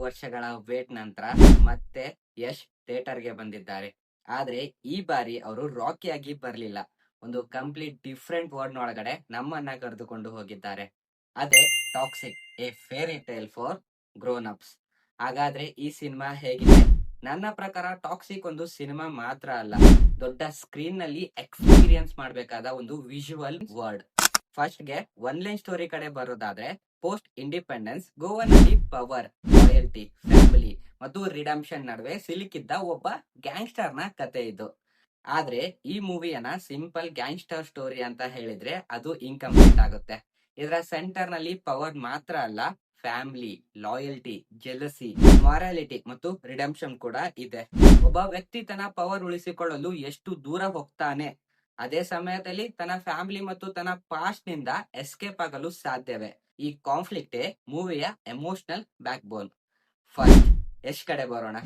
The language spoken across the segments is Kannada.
ವರ್ಷಗಳ ವೇಟ್ ನಂತರ ಮತ್ತೆ ಯಶ್ ಥಿಯೇಟರ್ಗೆ ಬಂದಿದ್ದಾರೆ. ಆದ್ರೆ ಈ ಬಾರಿ ಅವರು ರಾಕಿ ಆಗಿ ಬರ್ಲಿಲ್ಲ. ಒಂದು ಕಂಪ್ಲೀಟ್ ಡಿಫ್ರೆಂಟ್ ವರ್ಡ್ ಒಳಗಡೆ ನಮ್ಮನ್ನ ಕರೆದುಕೊಂಡು ಹೋಗಿದ್ದಾರೆ. ಅದೇ Toxic, a fairy tale for grown ups. ಹಾಗಾದ್ರೆ ಈ ಸಿನಿಮಾ ಹೇಗಿದೆ? ನನ್ನ ಪ್ರಕಾರ ಟಾಕ್ಸಿಕ್ ಒಂದು ಸಿನಿಮಾ ಮಾತ್ರ ಅಲ್ಲ, ದೊಡ್ಡ ಸ್ಕ್ರೀನ್ ನಲ್ಲಿ ಎಕ್ಸ್ಪೀರಿಯನ್ಸ್ ಮಾಡಬೇಕಾದ ಒಂದು ವಿಜುವಲ್ ವರ್ಡ್. ಫಸ್ಟ್ ಗೆ ಒನ್ ಲೈನ್ ಸ್ಟೋರಿ ಕಡೆ ಬರೋದಾದ್ರೆ, ಪೋಸ್ಟ್ ಇಂಡಿಪೆಂಡೆನ್ಸ್ ಗೋವಾನಲ್ಲಿ ಪವರ್, ರಾಯಲ್ಟಿ, ಫ್ಯಾಮಿಲಿ ಮತ್ತು ರಿಡಂಪ್ಷನ್ ನಡುವೆ ಸಿಲುಕಿದ್ದ ಒಬ್ಬ ಗ್ಯಾಂಗ್ಸ್ಟರ್ ನ ಕತೆ ಇದು. ಆದ್ರೆ ಈ ಮೂವಿಯನ್ನ ಸಿಂಪಲ್ ಗ್ಯಾಂಗ್ಸ್ಟರ್ ಸ್ಟೋರಿ ಅಂತ ಹೇಳಿದ್ರೆ ಅದು ಇನ್ಕಂಪ್ಲೀಟ್ ಆಗುತ್ತೆ. ಇದರ ಸೆಂಟರ್ ನಲ್ಲಿ ಪವರ್ ಮಾತ್ರ ಅಲ್ಲ, ಫ್ಯಾಮಿಲಿ, ಲಾಯಲ್ಟಿ, ಜೆಲಸಿ, ಮಾರಾಲಿಟಿ ಮತ್ತು ರಿಡಂಪ್ಷನ್ ಕೂಡ ಇದೆ. ಒಬ್ಬ ವ್ಯಕ್ತಿ ತನ್ನ ಪವರ್ ಉಳಿಸಿಕೊಳ್ಳಲು ಎಷ್ಟು ದೂರ ಹೋಗ್ತಾನೆ, ಅದೇ ಸಮಯದಲ್ಲಿ ತನ್ನ ಫ್ಯಾಮಿಲಿ ಮತ್ತು ತನ್ನ ಪಾಸ್ಟ್ ನಿಂದ ಎಸ್ಕೇಪ್ ಆಗಲು ಸಾಧ್ಯವೇ? ಈ ಕಾನ್ಫ್ಲಿಕ್ಟೇ ಮೂವಿಯ emotional backbone. First Yash ಕಡೆ ಬರೋಣ.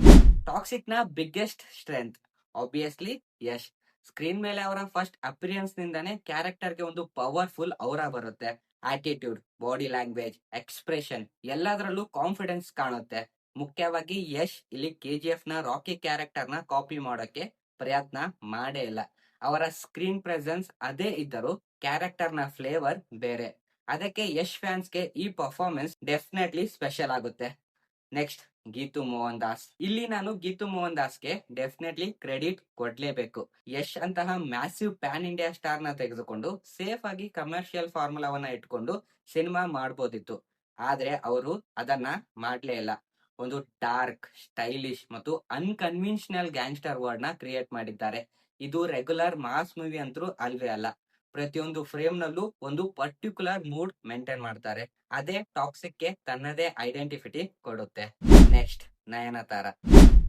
ಟಾಕ್ಸಿಕ್ ನ biggest strength obviously Yash. Screen ಮೇಲೆ ಅವರ ಫಸ್ಟ್ ಅಪಿರಿಯನ್ಸ್ ನಿಂದಾನೆ ಕ್ಯಾರೆಕ್ಟರ್ ಗೆ ಒಂದು ಪವರ್ಫುಲ್ ಔರಾ ಬರುತ್ತೆ. ಆಟಿಟ್ಯೂಡ್, ಬಾಡಿ ಲ್ಯಾಂಗ್ವೇಜ್, ಎಕ್ಸ್ಪ್ರೆಷನ್ ಎಲ್ಲದರಲ್ಲೂ ಕಾನ್ಫಿಡೆನ್ಸ್ ಕಾಣುತ್ತೆ. ಮುಖ್ಯವಾಗಿ ಯಶ್ ಇಲ್ಲಿ KGF ನ ರಾಕಿ ಕ್ಯಾರೆಕ್ಟರ್ ನ ಕಾಪಿ ಮಾಡೋಕೆ ಪ್ರಯತ್ನ ಮಾಡೇ ಇಲ್ಲ. ಅವರ ಸ್ಕ್ರೀನ್ ಪ್ರೆಸೆನ್ಸ್ ಅದೇ ಇದ್ದರೂ ಕ್ಯಾರೆಕ್ಟರ್ ನ ಫ್ಲೇವರ್ ಬೇರೆ. ಅದಕ್ಕೆ ಯಶ್ ಫ್ಯಾನ್ಸ್ ಗೆ ಈ ಪರ್ಫಾರ್ಮೆನ್ಸ್ ಡೆಫಿನೆಟ್ಲಿ ಸ್ಪೆಷಲ್ ಆಗುತ್ತೆ. ನೆಕ್ಸ್ಟ್ ಗೀತು ಮೋಹನ್ ದಾಸ್. ಇಲ್ಲಿ ನಾನು ಗೀತು ಮೋಹನ್ ದಾಸ್ಗೆ ಡೆಫಿನೆಟ್ಲಿ ಕ್ರೆಡಿಟ್ ಕೊಡ್ಲೇಬೇಕು. ಯಶ್ ಅಂತಹ ಮ್ಯಾಸಿವ್ ಪ್ಯಾನ್ ಇಂಡಿಯಾ ಸ್ಟಾರ್ ನ ತೆಗೆದುಕೊಂಡು ಸೇಫ್ ಆಗಿ ಕಮರ್ಷಿಯಲ್ ಫಾರ್ಮುಲಾವನ್ನ ಇಟ್ಕೊಂಡು ಸಿನಿಮಾ ಮಾಡ್ಬೋದಿತ್ತು. ಆದ್ರೆ ಅವರು ಅದನ್ನ ಮಾಡ್ಲೇ ಇಲ್ಲ. ಒಂದು ಡಾರ್ಕ್, ಸ್ಟೈಲಿಶ್ ಮತ್ತು ಅನ್ಕನ್ವೆನ್ಷನಲ್ ಗ್ಯಾಂಗ್ಸ್ಟರ್ ವರ್ಡ್ ನ ಕ್ರಿಯೇಟ್ ಮಾಡಿದ್ದಾರೆ. ಇದು ರೆಗ್ಯುಲರ್ ಮಾಸ್ ಮೂವಿ ಅಂತೂ ಅಲ್ವೇ ಅಲ್ಲ. ಪ್ರತಿಯೊಂದು ಫ್ರೇಮ್ ನಲ್ಲೂ ಒಂದು ಪರ್ಟಿಕ್ಯುಲರ್ ಮೂಡ್ ಮೇಂಟೈನ್ ಮಾಡ್ತಾರೆ. ಅದೇ ಟಾಕ್ಸಿಕ್ ಗೆ ತನ್ನದೇ ಐಡೆಂಟಿಟಿ ಕೊಡುತ್ತೆ. ನೆಕ್ಸ್ಟ್ ನಯನತಾರ.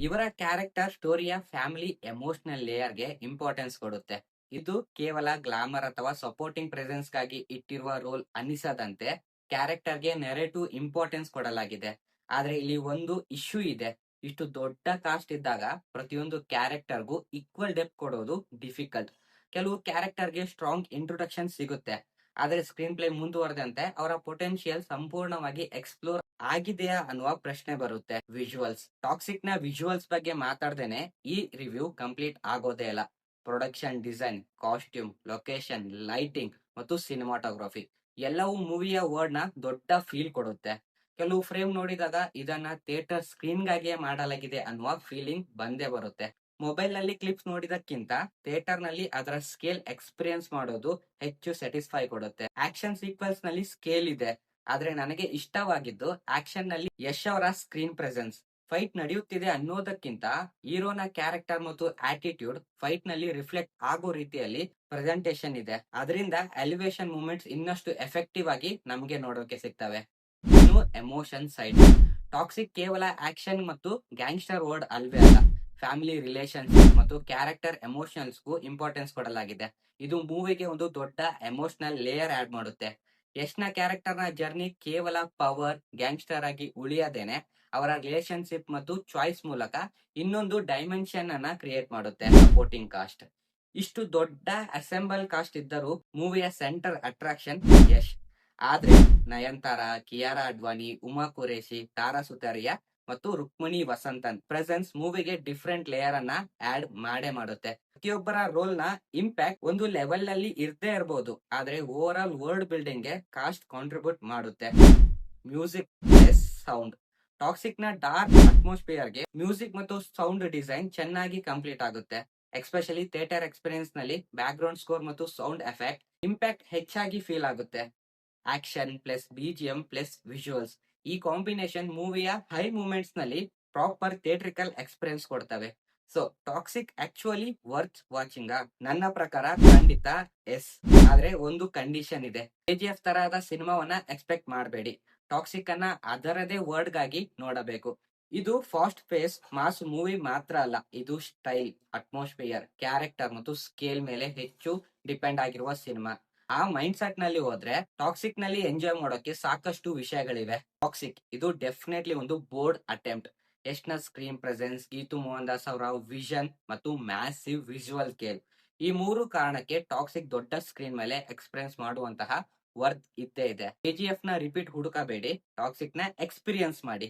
ಇವರ ಕ್ಯಾರೆಕ್ಟರ್ ಸ್ಟೋರಿಯ ಫ್ಯಾಮಿಲಿ ಎಮೋಷನಲ್ ಲೇಯರ್ ಗೆ ಇಂಪಾರ್ಟೆನ್ಸ್ ಕೊಡುತ್ತೆ. ಇದು ಕೇವಲ ಗ್ಲಾಮರ್ ಅಥವಾ ಸಪೋರ್ಟಿಂಗ್ ಪ್ರೆಸೆನ್ಸ್ ಗಾಗಿ ಇಟ್ಟಿರುವ ರೋಲ್ ಅನಿಸದಂತೆ ಕ್ಯಾರೆಕ್ಟರ್ ಗೆ ನೆರೆಟಿವ್ ಇಂಪಾರ್ಟೆನ್ಸ್ ಕೊಡಲಾಗಿದೆ. ಆದ್ರೆ ಇಲ್ಲಿ ಒಂದು ಇಶ್ಯೂ ಇದೆ. ಇಷ್ಟು ದೊಡ್ಡ ಕಾಸ್ಟ್ ಇದ್ದಾಗ ಪ್ರತಿಯೊಂದು ಕ್ಯಾರೆಕ್ಟರ್ಗೂ ಈಕ್ವಲ್ ಡೆಪ್ತ್ ಕೊಡೋದು ಡಿಫಿಕಲ್ಟ್. ಕೆಲವು ಕ್ಯಾರೆಕ್ಟರ್ ಗೆ ಸ್ಟ್ರಾಂಗ್ ಇಂಟ್ರೊಡಕ್ಷನ್ ಸಿಗುತ್ತೆ, ಆದ್ರೆ ಸ್ಕ್ರೀನ್ ಪ್ಲೇ ಮುಂದುವರೆದಂತೆ ಅವರ ಪೊಟೆನ್ಶಿಯಲ್ ಸಂಪೂರ್ಣವಾಗಿ ಎಕ್ಸ್ಪ್ಲೋರ್ ಆಗಿದೆಯಾ ಅನ್ನುವ ಪ್ರಶ್ನೆ ಬರುತ್ತೆ. ವಿಜುವಲ್ಸ್. ಟಾಕ್ಸಿಕ್ ನ ವಿಜುವಲ್ಸ್ ಬಗ್ಗೆ ಮಾತಾಡ್ದೇನೆ ಈ ರಿವ್ಯೂ ಕಂಪ್ಲೀಟ್ ಆಗೋದೇ ಇಲ್ಲ. Production design, costume, location, lighting ಮತ್ತು ಸಿನಿಮಾಟೋಗ್ರಫಿ ಎಲ್ಲವೂ ಮೂವಿಯ ವರ್ಡ್ ನ ದೊಡ್ಡ ಫೀಲ್ ಕೊಡುತ್ತೆ. ಕೆಲವು ಫ್ರೇಮ್ ನೋಡಿದಾಗ ಇದನ್ನ ಥಿಯೇಟರ್ ಸ್ಕ್ರೀನ್ ಗಾಗಿಯೇ ಮಾಡಲಾಗಿದೆ ಅನ್ನುವ ಫೀಲಿಂಗ್ ಬಂದೇ ಬರುತ್ತೆ. ಮೊಬೈಲ್ ನಲ್ಲಿ ಕ್ಲಿಪ್ಸ್ ನೋಡಿದಕ್ಕಿಂತ ಥಿಯೇಟರ್ ನಲ್ಲಿ ಅದರ ಸ್ಕೇಲ್ ಎಕ್ಸ್ಪೀರಿಯನ್ಸ್ ಮಾಡೋದು ಹೆಚ್ಚು ಸ್ಯಾಟಿಸ್ಫೈ ಕೊಡುತ್ತೆ. ಆಕ್ಷನ್ ಸೀಕ್ವೆನ್ಸ್ ನಲ್ಲಿ ಸ್ಕೇಲ್ ಇದೆ, ಆದ್ರೆ ನನಗೆ ಇಷ್ಟವಾಗಿದ್ದು ಆಕ್ಷನ್ ನಲ್ಲಿ ಯಶ್ ಅವರ ಸ್ಕ್ರೀನ್ ಪ್ರೆಸೆನ್ಸ್. ಫೈಟ್ ನಡೆಯುತ್ತಿದೆ ಅನ್ನೋದಕ್ಕಿಂತ ಹೀರೋನ ಕ್ಯಾರೆಕ್ಟರ್ ಮತ್ತು ಆಟಿಟ್ಯೂಡ್ ಫೈಟ್ ನಲ್ಲಿ ರಿಫ್ಲೆಕ್ಟ್ ಆಗೋ ರೀತಿಯಲ್ಲಿ ಪ್ರೆಸೆಂಟೇಶನ್ ಇದೆ. ಅದರಿಂದ ಎಲಿವೇಶನ್ ಮೂಮೆಂಟ್ಸ್ ಇನ್ನಷ್ಟು ಎಫೆಕ್ಟಿವ್ ಆಗಿ ನಮಗೆ ನೋಡೋಕೆ ಸಿಗ್ತವೆ. ಇನ್ನು ಎಮೋಷನ್ ಸೈಡ್. ಟಾಕ್ಸಿಕ್ ಕೇವಲ ಆಕ್ಷನ್ ಮತ್ತು ಗ್ಯಾಂಗ್ಸ್ಟರ್ ವರ್ಡ್ ಅಲ್ವೇ ಅಲ್ಲ, ಫ್ಯಾಮಿಲಿ ರಿಲೇಶನ್ಶಿಪ್ ಮತ್ತು ಕ್ಯಾರೆಕ್ಟರ್ ಎಮೋಷನಲ್ಸ್ಗೂ ಇಂಪಾರ್ಟೆನ್ಸ್ ಕೊಡಲಾಗಿದೆ. ಇದು ಮೂವಿಗೆ ಒಂದು ದೊಡ್ಡ ಎಮೋಷನಲ್ ಲೇಯರ್ ಆಡ್ ಮಾಡುತ್ತೆ. ಯಶ್ನ ಕ್ಯಾರೆಕ್ಟರ್ ನ ಜರ್ನಿ ಕೇವಲ ಪವರ್, ಗ್ಯಾಂಗ್ಸ್ಟರ್ ಆಗಿ ಉಳಿಯದೇನೆ ಅವರ ರಿಲೇಶನ್ಶಿಪ್ ಮತ್ತು ಚಾಯ್ಸ್ ಮೂಲಕ ಇನ್ನೊಂದು ಡೈಮೆನ್ಷನ್ ಅನ್ನ ಕ್ರಿಯೇಟ್ ಮಾಡುತ್ತೆ. Supporting cost. ಇಷ್ಟು ದೊಡ್ಡ ಅಸೆಂಬಲ್ ಕಾಸ್ಟ್ ಇದ್ದರೂ ಮೂವಿಯ ಸೆಂಟರ್ ಅಟ್ರಾಕ್ಷನ್ ಯಶ್. ಆದ್ರೆ ನಯನತಾರ, ಕಿಯಾರಾ ಅಡ್ವಾಣಿ, ಉಮಾ ಕುರೇಶಿ, ತಾರಾ ಸುತಾರಿಯಾ ಮತ್ತು Rukmini Vasanthan presence ಮೂವಿಗೆ different layer ಅನ್ನ ಆಡ್ ಮಾಡುತ್ತೆ. ಪ್ರತಿಯೊಬ್ಬರ ರೋಲ್ ನ ಇಂಪ್ಯಾಕ್ಟ್ ಒಂದು ಲೆವೆಲ್ ನಲ್ಲಿ ಇರ್ದೇ ಇರಬಹುದು, ಆದ್ರೆ ಓವರ್ ಆಲ್ ವರ್ಲ್ಡ್ ಬಿಲ್ಡಿಂಗ್ ಗೆ ಕಾಸ್ಟ್ ಕಾಂಟ್ರಿಬ್ಯೂಟ್ ಮಾಡುತ್ತೆ. Music plus sound. ಟಾಕ್ಸಿಕ್ ನ ಡಾರ್ಕ್ ಅಟ್ಮಾಸ್ಫಿಯರ್ ಗೆ ಮ್ಯೂಸಿಕ್ ಮತ್ತು ಸೌಂಡ್ ಡಿಸೈನ್ ಚೆನ್ನಾಗಿ ಕಂಪ್ಲೀಟ್ ಆಗುತ್ತೆ. ಎಸ್ಪೆಷಲಿ ಥಿಯೇಟರ್ ಎಕ್ಸ್ಪೀರಿಯನ್ಸ್ ನಲ್ಲಿ ಬ್ಯಾಕ್ ಗ್ರೌಂಡ್ ಸ್ಕೋರ್ ಮತ್ತು ಸೌಂಡ್ ಎಫೆಕ್ಟ್ ಇಂಪ್ಯಾಕ್ಟ್ ಹೆಚ್ಚಾಗಿ ಫೀಲ್ ಆಗುತ್ತೆ. Action plus BGM plus visuals, ಈ ಕಾಂಬಿನೇಷನ್ ಮೂವಿಯ ಹೈ ಮೂಮೆಂಟ್ಸ್ ನಲ್ಲಿ ಪ್ರಾಪರ್ ಥಿಯೇಟ್ರಿಕಲ್ ಎಕ್ಸ್ಪೀರಿಯನ್ಸ್ ಕೊಡ್ತವೆ. So toxic actually worth watching? ನನ್ನ ಪ್ರಕಾರ ಖಂಡಿತ ಎಸ್. ಆದ್ರೆ ಒಂದು ಕಂಡೀಷನ್ ಇದೆ. KGF ತರಹದ ಸಿನಿಮಾವನ್ನ ಎಕ್ಸ್ಪೆಕ್ಟ್ ಮಾಡಬೇಡಿ. ಟಾಕ್ಸಿಕ್ ಅನ್ನ ಅದರದೇ ವರ್ಡ್ ಗಾಗಿ ನೋಡಬೇಕು. ಇದು ಫಾಸ್ಟ್ ಪೇಸ್ ಮಾಸ್ ಮೂವಿ ಮಾತ್ರ ಅಲ್ಲ, ಇದು ಸ್ಟೈಲ್, ಅಟ್ಮಾಸ್ಫಿಯರ್, ಕ್ಯಾರೆಕ್ಟರ್ ಮತ್ತು ಸ್ಕೇಲ್ ಮೇಲೆ ಹೆಚ್ಚು ಡಿಪೆಂಡ್ ಆಗಿರುವ ಸಿನಿಮಾ. ಆ ಮೈಂಡ್ ಸೆಟ್ ನಲ್ಲಿ ಹೋದ್ರೆ ಟಾಕ್ಸಿಕ್ ನಲ್ಲಿ ಎಂಜಾಯ್ ಮಾಡೋಕೆ ಸಾಕಷ್ಟು ವಿಷಯಗಳಿವೆ. ಟಾಕ್ಸಿಕ್ ಇದು ಡೆಫಿನೆಟ್ಲಿ ಒಂದು ಬೋರ್ಡ್ ಅಟೆಂಪ್ಟ್. ಯಶ್ನ ಸ್ಕ್ರೀನ್ ಪ್ರೆಸೆನ್ಸ್, ಗೀತು ಮೋಹನ್ ದಾಸ್ ಅವರ ವಿಷನ್ ಮತ್ತು ಮ್ಯಾಸಿವ್ ವಿಜುವಲ್ ಕೇಲ್, ಈ ಮೂರು ಕಾರಣಕ್ಕೆ ಟಾಕ್ಸಿಕ್ ದೊಡ್ಡ ಸ್ಕ್ರೀನ್ ಮೇಲೆ ಎಕ್ಸ್ಪೀರಿಯನ್ಸ್ ಮಾಡುವಂತಹ ವರ್ತ್ ಇದ್ದೇ ಇದೆ. KGF ನ ರಿಪೀಟ್ ಹುಡುಕಬೇಡಿ, ಟಾಕ್ಸಿಕ್ ನ ಎಕ್ಸ್ಪೀರಿಯನ್ಸ್ ಮಾಡಿ.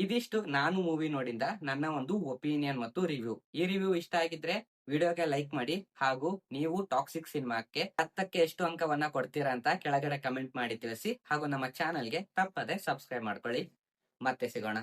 ಇದಿಷ್ಟು ನಾನು ಮೂವಿ ನೋಡಿಂದ ನನ್ನ ಒಂದು ಒಪಿನಿಯನ್ ಮತ್ತು ರಿವ್ಯೂ. ಈ ರಿವ್ಯೂ ಇಷ್ಟ ಆಗಿದ್ರೆ ವಿಡಿಯೋಗೆ ಲೈಕ್ ಮಾಡಿ, ಹಾಗೂ ನೀವು ಟಾಕ್ಸಿಕ್ ಸಿನಿಮಾಕ್ಕೆ 10ಕ್ಕೆ ಎಷ್ಟು ಅಂಕವನ್ನ ಕೊಡ್ತೀರಾ ಅಂತ ಕೆಳಗಡೆ ಕಮೆಂಟ್ ಮಾಡಿ ತಿಳಿಸಿ, ಹಾಗೂ ನಮ್ಮ ಚಾನಲ್ಗೆ ತಪ್ಪದೆ ಸಬ್ಸ್ಕ್ರೈಬ್ ಮಾಡ್ಕೊಳ್ಳಿ. ಮತ್ತೆ ಸಿಗೋಣ.